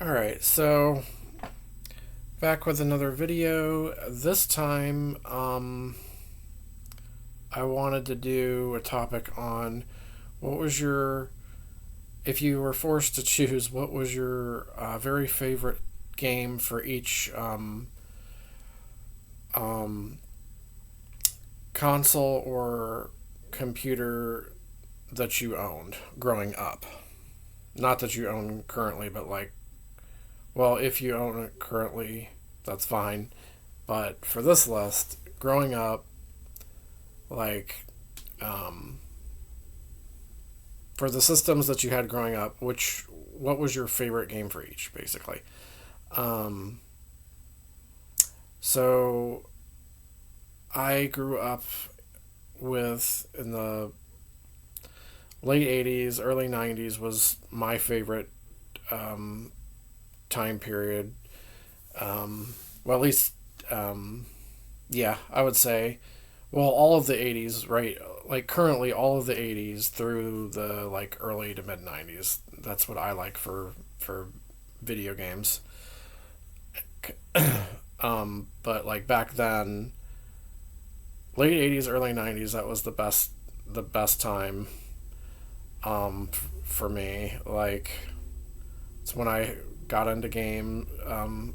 Alright, so back with another video. This time, I wanted to do a topic on what was your, if you were forced to choose, what was your very favorite game for each um, console or computer that you owned growing up? Not that you own currently, but like, well, if you own it currently, that's fine. But for this list, growing up, like, um, for the systems that you had growing up, what was your favorite game for each, basically? Um, so I grew up with in the late '80s, early '90s was my favorite um, time period. Well, at least, um, yeah, I would say. Well, all of the '80s, right? Like currently, all of the '80s through the like early to mid '90s. That's what I like for video games. But like back then, late '80s, early '90s, that was the best time for me. Like it's when I got into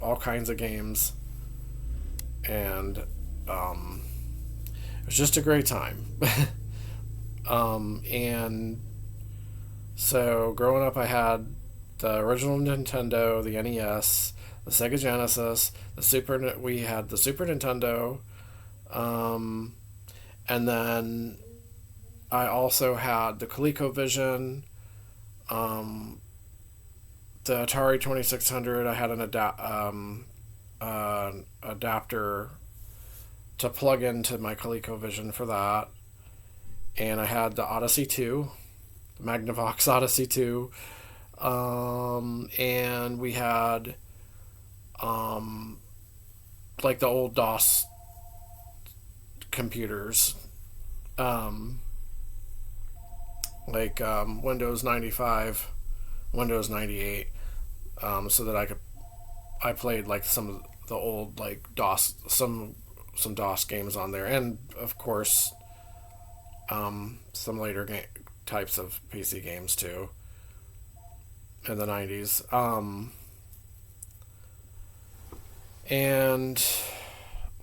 all kinds of games, and um, it was just a great time. And so growing up, I had the original Nintendo, the NES, the Sega Genesis, We had the Super Nintendo, um, and then I also had the ColecoVision, um, the Atari 2600. I had adapter to plug into my ColecoVision for that, and I had the Odyssey 2, the Magnavox Odyssey 2, and we had um, like the old DOS computers, um, like Windows 95, Windows 98, so that I played like some of the old like DOS some DOS games on there, and of course some later types of PC games too in the '90s. And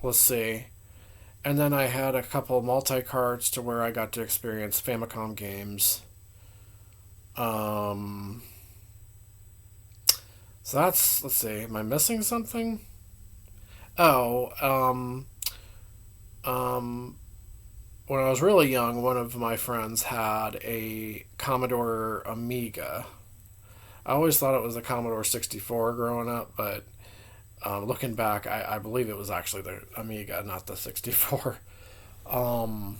let's see. And then I had a couple multi carts to where I got to experience Famicom games. Um, so that's, let's see, am I missing something? Oh, um, when I was really young, one of my friends had a Commodore Amiga. I always thought it was a Commodore 64 growing up, but looking back, I believe it was actually the Amiga, not the 64. Um,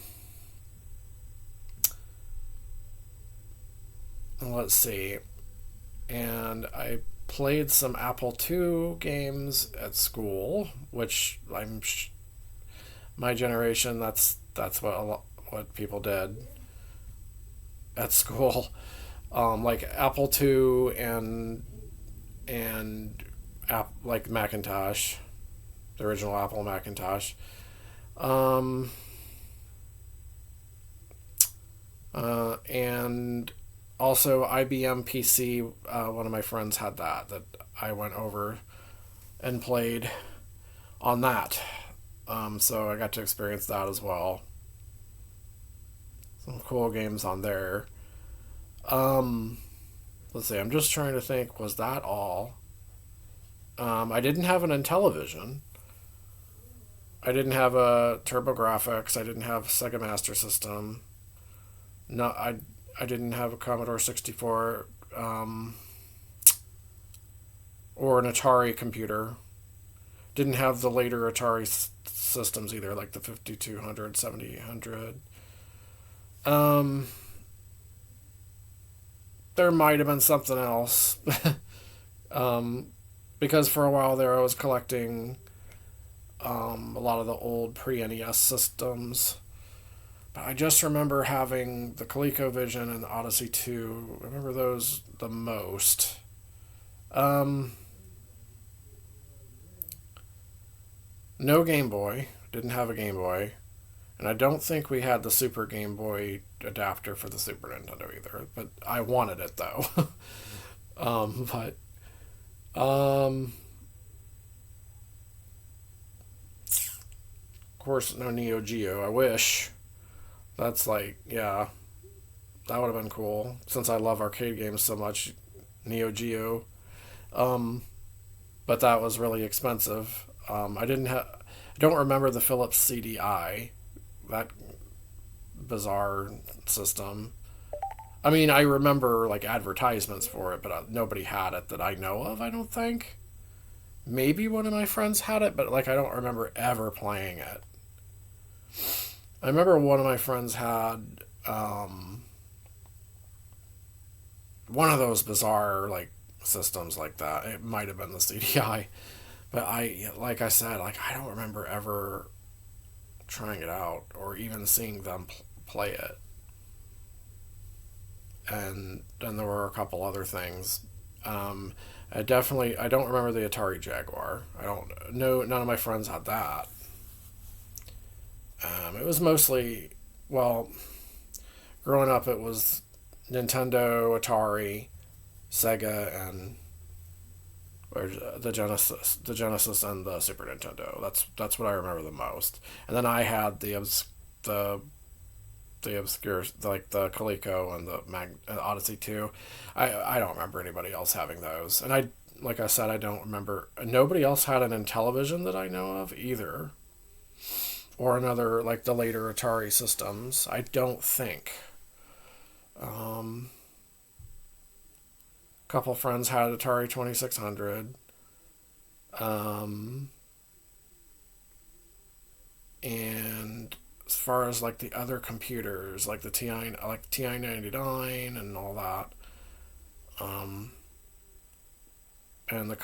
let's see. And I played some Apple II games at school, which my generation. That's what people did at school. Like Apple II and like Macintosh, the original Apple Macintosh. Um, and also IBM PC. One of my friends had that I went over and played on that. So I got to experience that as well. Some cool games on there. Um, let's see. I'm just trying to think. Was that all? I didn't have an Intellivision. I didn't have a TurboGrafx. I didn't have a Sega Master System. No, I didn't have a Commodore 64 or an Atari computer. Didn't have the later Atari systems either, like the 5200, 7800. Um, there might have been something else. um, because for a while there I was collecting a lot of the old pre NES systems. But I just remember having the ColecoVision and the Odyssey 2. I remember those the most. Um, no Game Boy. Didn't have a Game Boy. And I don't think we had the Super Game Boy adapter for the Super Nintendo either. But I wanted it though. But of course, no Neo Geo. I wish. That's like, yeah, that would have been cool. Since I love arcade games so much, Neo Geo. Um, but that was really expensive. I didn't have. I don't remember the Philips CDI. That bizarre system. I mean, I remember like advertisements for it, but nobody had it that I know of. I don't think. Maybe one of my friends had it, but like I don't remember ever playing it. I remember one of my friends had one of those bizarre like systems like that. It might have been the CDI, but like I said, like I don't remember ever trying it out or even seeing them play it. And then there were a couple other things. Um, I don't remember the Atari Jaguar. I don't know. None of my friends had that. It was mostly, well, growing up, it was Nintendo, Atari, Sega, and or the Genesis, and the Super Nintendo. That's what I remember the most. And then I had the the obscure like the Coleco and the Odyssey 2. I don't remember anybody else having those. And I like I said I don't remember nobody else had an Intellivision that I know of either or another like the later Atari systems. I don't think. Um a couple friends had Atari 2600. Um and as far as like the other computers, like the TI 99 and all that, um, and the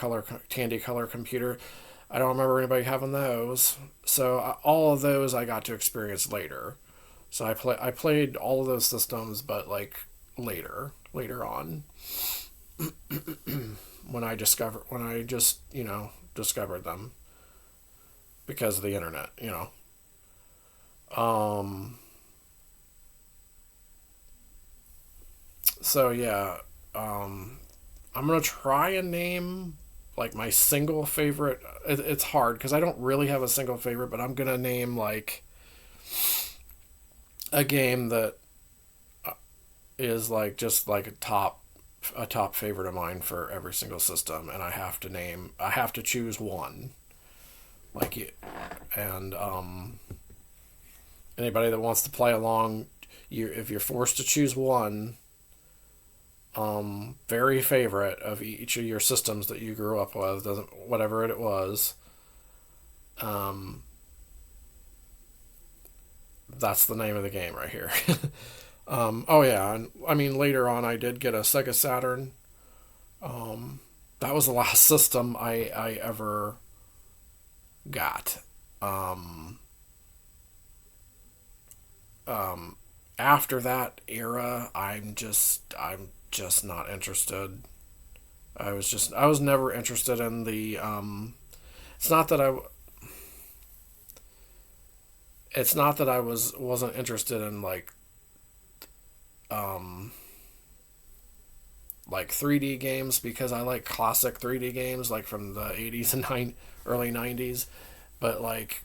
Tandy Color computer, I don't remember anybody having those. So all of those I got to experience later. So I played all of those systems, but like later on when I just discovered them because of the internet. Um, so yeah, um, I'm gonna try and name like my single favorite. It's hard because I don't really have a single favorite, but I'm gonna name like a game that is like just like a top favorite of mine for every single system, and I have to choose one. Like, and anybody that wants to play along, if you're forced to choose one, very favorite of each of your systems that you grew up with, doesn't whatever it was, um, that's the name of the game right here. Oh yeah, and I mean later on I did get a Sega Saturn. Um, that was the last system I ever got. Um, um, After that era, I'm just not interested. I was never interested in the it's not that I wasn't interested in um like 3D games because I like classic 3D games like from the 80s and early 90s, but like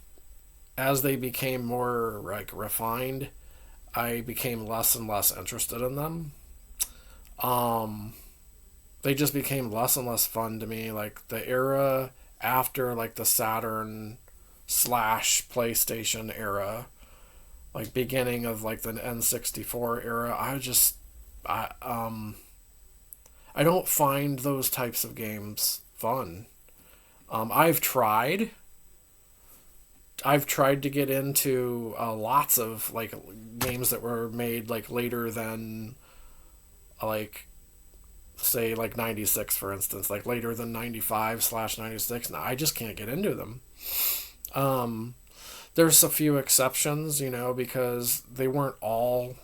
as they became more like refined, I became less and less interested in them. Um they just became less and less fun to me. Like the era after like the Saturn slash PlayStation era, like beginning of like the N64 era, I I don't find those types of games fun. I've tried. I've tried to get into lots of like games that were made like later than like say like 96 for instance, like later than 95 slash 96. Now I just can't get into them. Um, there's a few exceptions, because they weren't all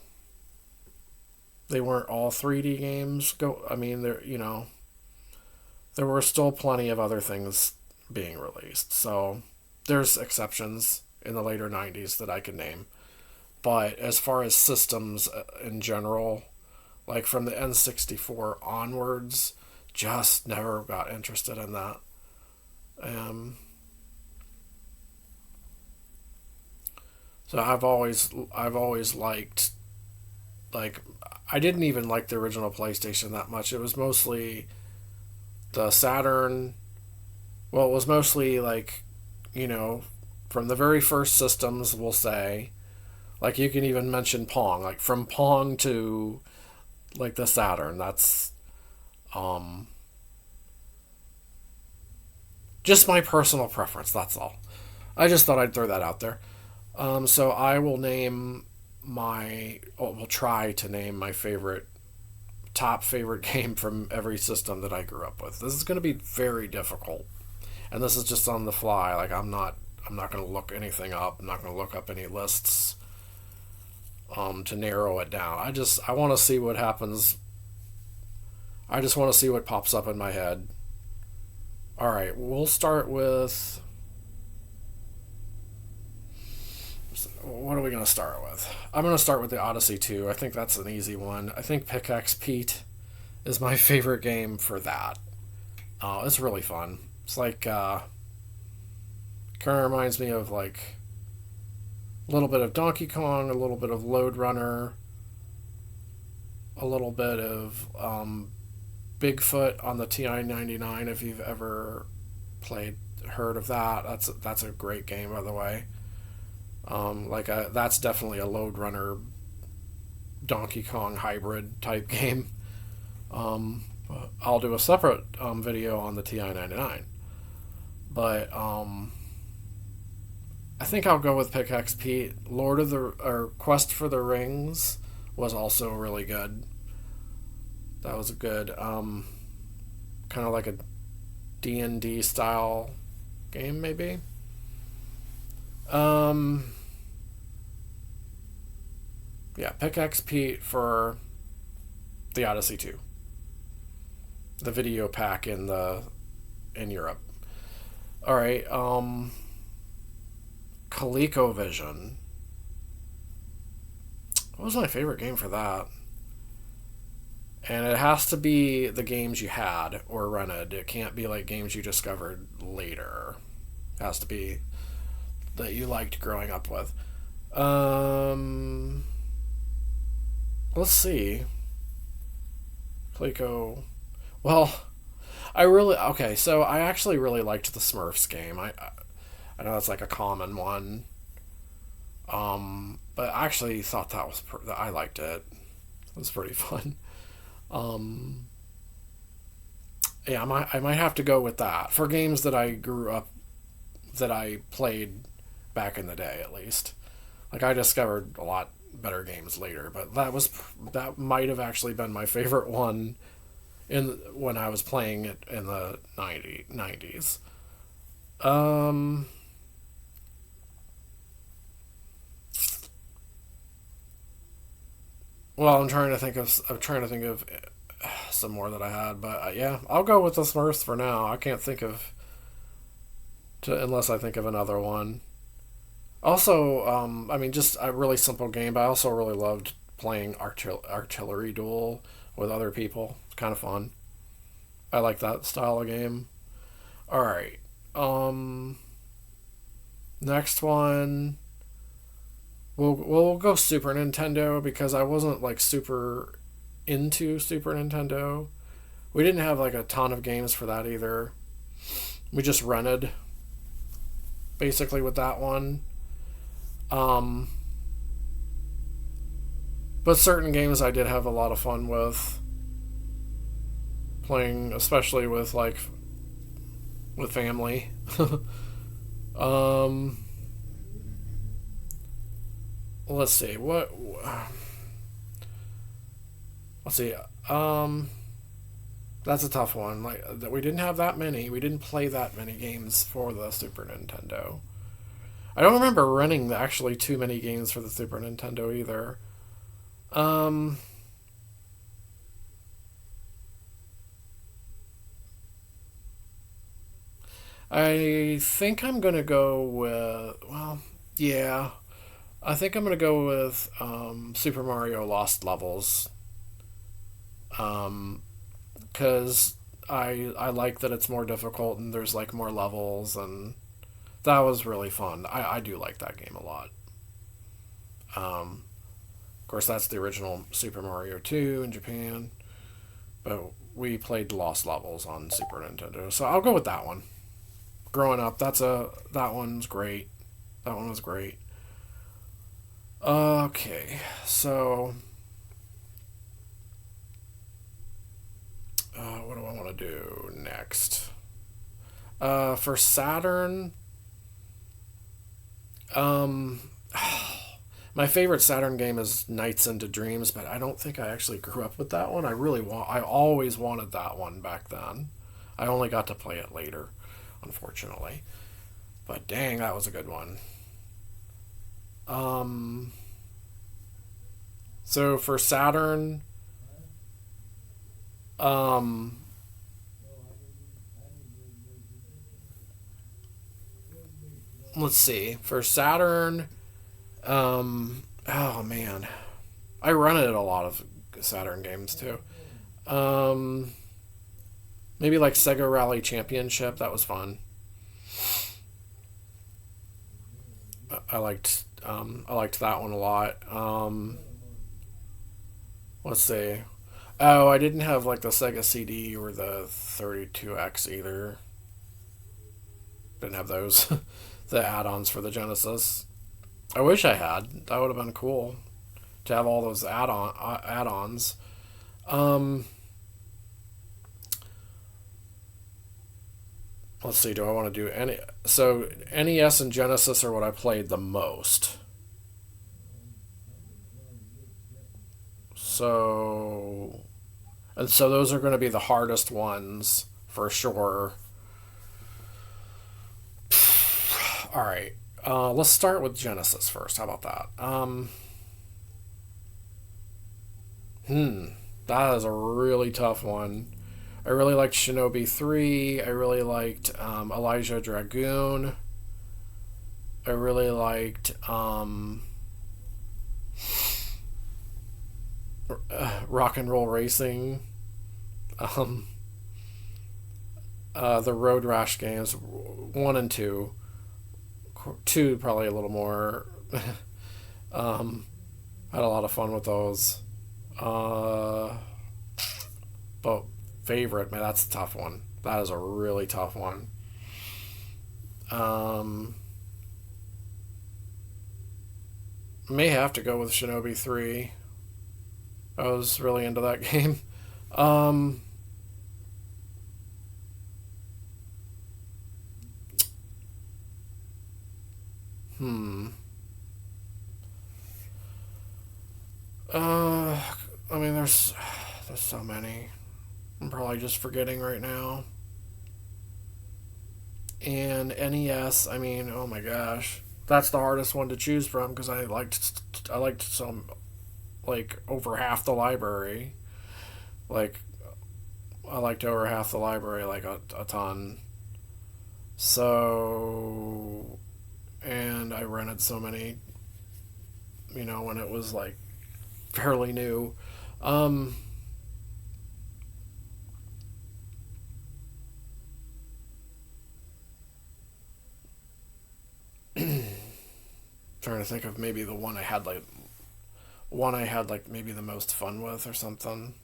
3D games. I mean, they're there were still plenty of other things being released. So there's exceptions in the later 90s that I can name. But as far as systems in general, like from the N64 onwards, just never got interested in that. Um, so I've always like I didn't even like the original PlayStation that much. It was mostly the Saturn. Well, it was mostly like, you know, from the very first systems, we'll say. Like you can even mention Pong, like from Pong to like the Saturn. That's um just my personal preference. That's all. I just thought I'd throw that out there. So I will name will try to name my top favorite game from every system that I grew up with. This is going to be very difficult, and this is just on the fly. Like I'm not going to look anything up. I'm not going to look up any lists to narrow it down. I want to see what happens. I just want to see what pops up in my head. All right, we'll start with what are we going to start with? I'm going to start with the Odyssey 2. I think that's an easy one. I think Pickaxe Pete is my favorite game for that. It's really fun. It's like, kind of reminds me of like a little bit of Donkey Kong, a little bit of Lode Runner, a little bit of Bigfoot on the TI-99 if you've ever heard of that. That's a great game, by the way. That's definitely a Lode Runner Donkey Kong hybrid type game. I'll do a separate video on the TI-99, but I think I'll go with Pickaxe Pete. Quest for the Rings was also really good. That was a good kind of like a D&D style game, maybe. Yeah, Pickaxe Pete for the Odyssey 2. The video pack in Europe. All right, ColecoVision. What was my favorite game for that? And it has to be the games you had or rented. It can't be like games you discovered later. It has to be that you liked growing up with. Let's see. Coleco. Well, so I actually really liked the Smurfs game. I know that's like a common one. But I actually thought I liked it. It was pretty fun. Um, yeah, I might have to go with that for games that I grew up that I played back in the day, at least. Like I discovered a lot better games later, but that might have actually been my favorite one when I was playing it in the 90s. Um, well, I'm trying to think of some more that I had, but yeah, I'll go with the Smurfs for now. I can't think of unless I think of another one. Also, I mean, just a really simple game, but I also really loved playing Artillery Duel with other people. It's kind of fun. I like that style of game. All right. Um, Next one. We'll go Super Nintendo because I wasn't like super into Super Nintendo. We didn't have like a ton of games for that either. We just rented basically with that one. Um, but certain games I did have a lot of fun with playing, especially with family. um, let's see what. Let's see. Um, that's a tough one. Like that, we didn't have that many. We didn't play that many games for the Super Nintendo. I don't remember renting actually too many games for the Super Nintendo either. I think I'm gonna go with, well, yeah, I think I'm gonna go with Super Mario Lost Levels, because I like that it's more difficult and there's like more levels, and that was really fun. I do like that game a lot. Of course, that's the original Super Mario 2 in Japan, but we played Lost Levels on Super Nintendo, so I'll go with that one. Growing up, that one's great. That one was great. Okay, so what do I want to do next? For Saturn, um, my favorite Saturn game is Nights into Dreams, but I don't think I actually grew up with that one. I always wanted that one back then. I only got to play it later, unfortunately. But dang, that was a good one. Um, so for Saturn, um, let's see. For Saturn, oh man, I run it at a lot of Saturn games too. Um, maybe like Sega Rally Championship. That was fun. I liked that one a lot. Let's see. Oh, I didn't have like the Sega CD or the 32X either. Didn't have those. The add-ons for the Genesis. I wish I had. That would have been cool to have all those add-ons. Um, let's see. Do I want to do any? So NES and Genesis are what I played the most. So and so those are going to be the hardest ones for sure. All right. Let's start with Genesis first. How about that? That is a really tough one. I really liked Shinobi 3. I really liked Elijah Dragoon. I really liked Rock and Roll Racing. Um, the Road Rash games, 1 and 2. 2 probably a little more. um, had a lot of fun with those. Uh, but favorite, man, that's a tough one. That is a really tough one. Um, may have to go with Shinobi 3. I was really into that game. Um, hmm. Uh, I mean, there's so many. I'm probably just forgetting right now. And NES, I mean, oh my gosh, that's the hardest one to choose from because I liked some like over half the library. Like I liked over half the library, like a ton. So and I rented so many, when it was like fairly new. Um, Trying to think of maybe the one I had like maybe the most fun with or something.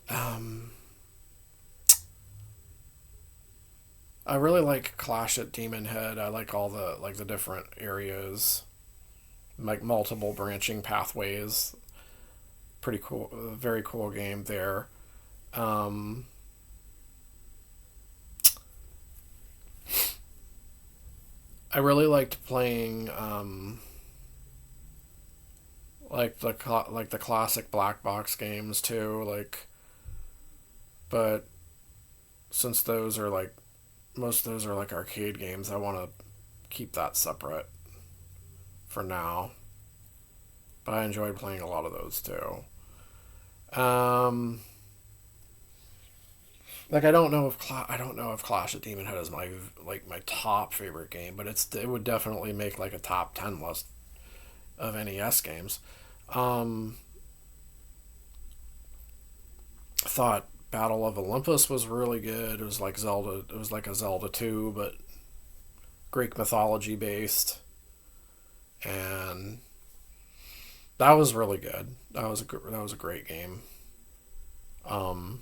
Um, I really like Clash at Demon Head. I like all the different areas, like multiple branching pathways. Pretty cool, very cool game there. Um, I really liked playing like the classic black box games too. But since those are like most of those are like arcade games, I want to keep that separate for now. But I enjoyed playing a lot of those too. Um, Like I don't know if Clash of Demon Head is my like my top favorite game, but it would definitely make like a top 10 list of NES games. Um, I thought Battle of Olympus was really good. It was like Zelda. It was like a Zelda 2, but Greek mythology based, and that was really good. That was a great game. Um,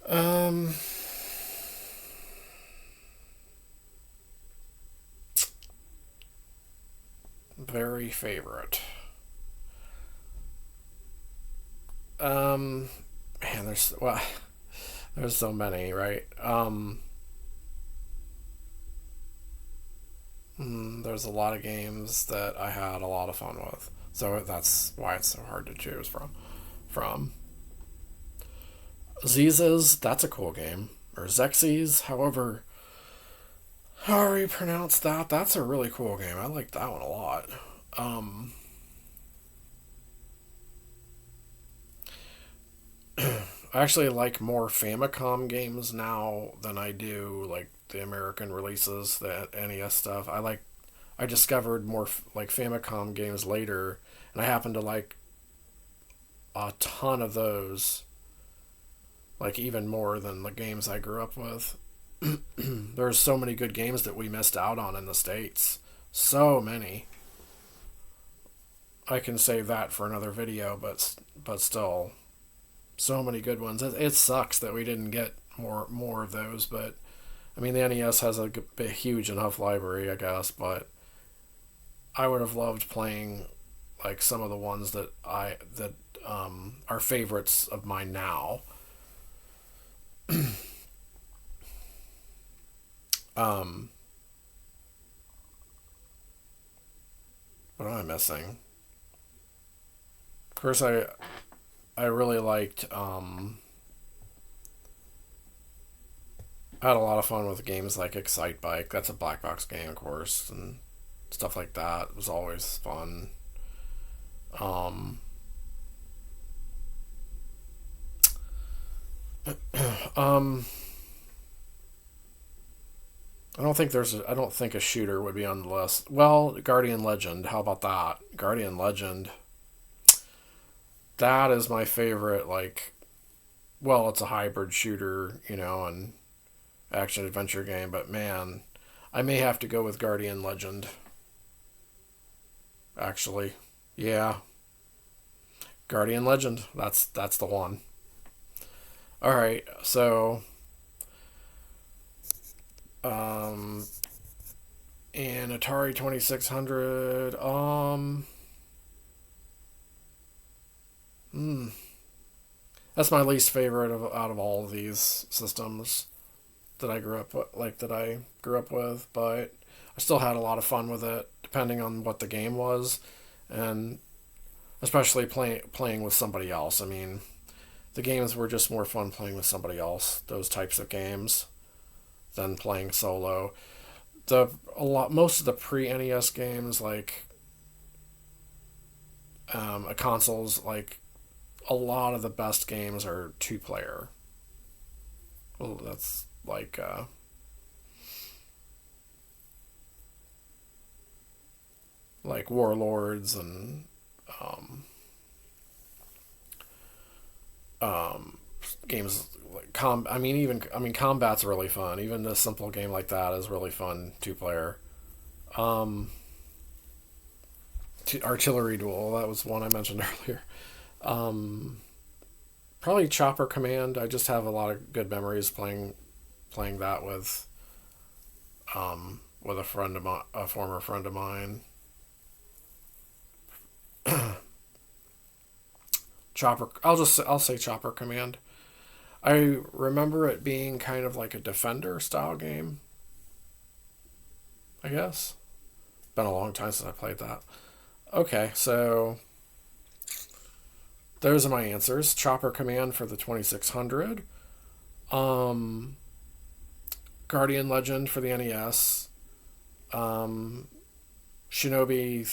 um, very favorite. Um, Man, there's so many, right? There's a lot of games that I had a lot of fun with, so that's why it's so hard to choose from. Zizas, that's a cool game, or Xexes, however you pronounce that. That's a really cool game. I like that one a lot. Um, I actually like more Famicom games now than I do like the American releases, the NES stuff. I discovered more like Famicom games later, and I happen to like a ton of those, like even more than the games I grew up with. There's so many good games that we missed out on in the States. So many. I can save that for another video, but still, so many good ones. It sucks that we didn't get more of those, but I mean the NES has a huge enough library, I guess. But I would have loved playing like some of the ones that are favorites of mine now. Um, what am I missing? Of course, I really liked. I had a lot of fun with games like Excite Bike. That's a black box game, of course, and stuff like that. It was always fun. Um, um, I don't think a shooter would be on the list. Well, Guardian Legend. How about that? Guardian Legend. That is my favorite. Like, well, it's a hybrid shooter, and action adventure game. But man, I may have to go with Guardian Legend. Actually, yeah, Guardian Legend. That's the one. All right, so um, and Atari 2600. Hmm, that's my least favorite out of all of these systems that I grew up with, but I still had a lot of fun with it, depending on what the game was, and especially playing with somebody else. I mean, the games were just more fun playing with somebody else. Those types of games than playing solo. The a lot Most of the pre NES games, like a consoles, like a lot of the best games are 2 player. Well, that's like Warlords and um, um, games like I mean combat's really fun. Even a simple game like that is really fun 2 player. Um, Artillery Duel, that was one I mentioned earlier. Um, Probably Chopper Command. I just have a lot of good memories playing that with a former friend of mine. I'll say Chopper Command. I remember it being kind of like a Defender style game. I guess. Been a long time since I played that. Okay, so those are my answers. Chopper Command for the 2600. Um, Guardian Legend for the NES. Um, Shinobi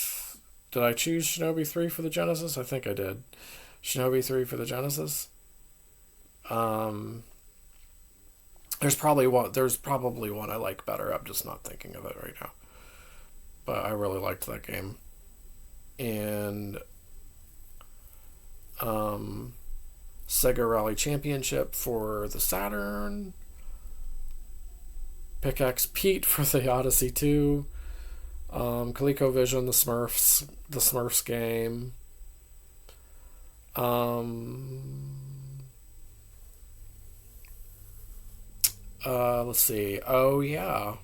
Did I choose Shinobi 3 for the Genesis? I think I did. Shinobi 3 for the Genesis. Um, there's probably one I like better. I'm just not thinking of it right now. But I really liked that game. And um, Sega Rally Championship for the Saturn. Pickaxe Pete for the Odyssey 2. ColecoVision, the Smurfs game. Um, let's see. Oh yeah.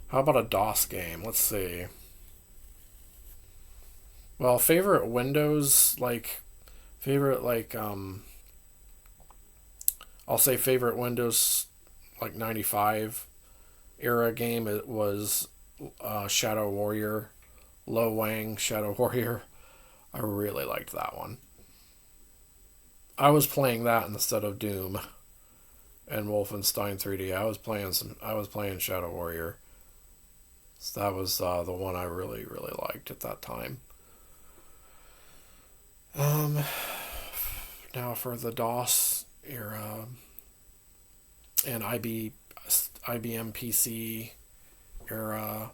How about a DOS game? Let's see. Well, favorite like I'll say favorite Windows like 95 era game. It was Shadow Warrior, Lo Wang Shadow Warrior. I really liked that one. I was playing that instead of Doom and Wolfenstein 3D. I was playing Shadow Warrior. So that was the one I really really liked at that time. Um, Now for the DOS era and IBM PC era.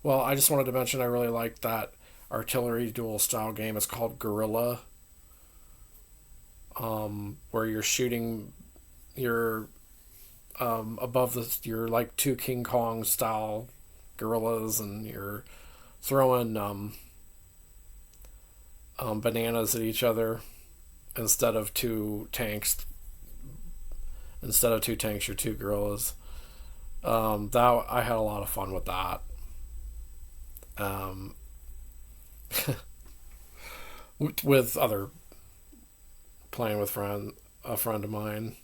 Well, I just wanted to mention I really liked that artillery duel style game. It's called Guerrilla, where you're shooting your above you're like two King Kong style gorillas, and you're throwing bananas at each other instead of two tanks. Instead of two tanks, you're two gorillas. That I had a lot of fun with that. Um, with other playing with a friend of mine.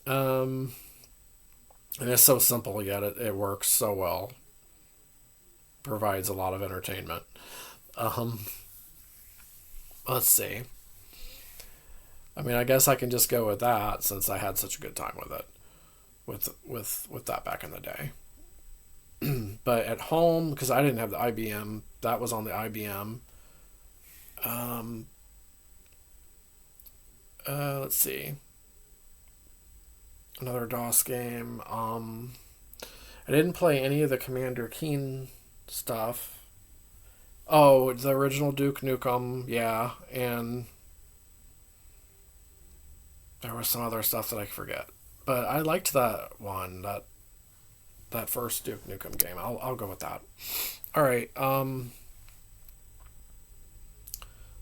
Um, and it's so simple yet it works so well. Provides a lot of entertainment. Um, let's see. I mean, I guess I can just go with that since I had such a good time with it, with that back in the day. But at home, because I didn't have the IBM, that was on the IBM. Um, let's see, another DOS game. I didn't play any of the Commander Keen stuff. Oh, the original Duke Nukem, yeah, and there was some other stuff that I forget. But I liked that one, that first Duke Nukem game. I'll go with that. All right.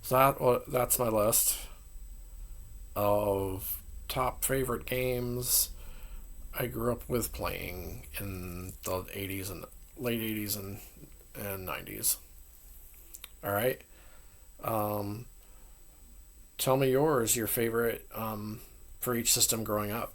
So that's my list of top favorite games I grew up with playing in the 80s and late 80s and 90s. All right. Um, Tell me your favorite for each system growing up.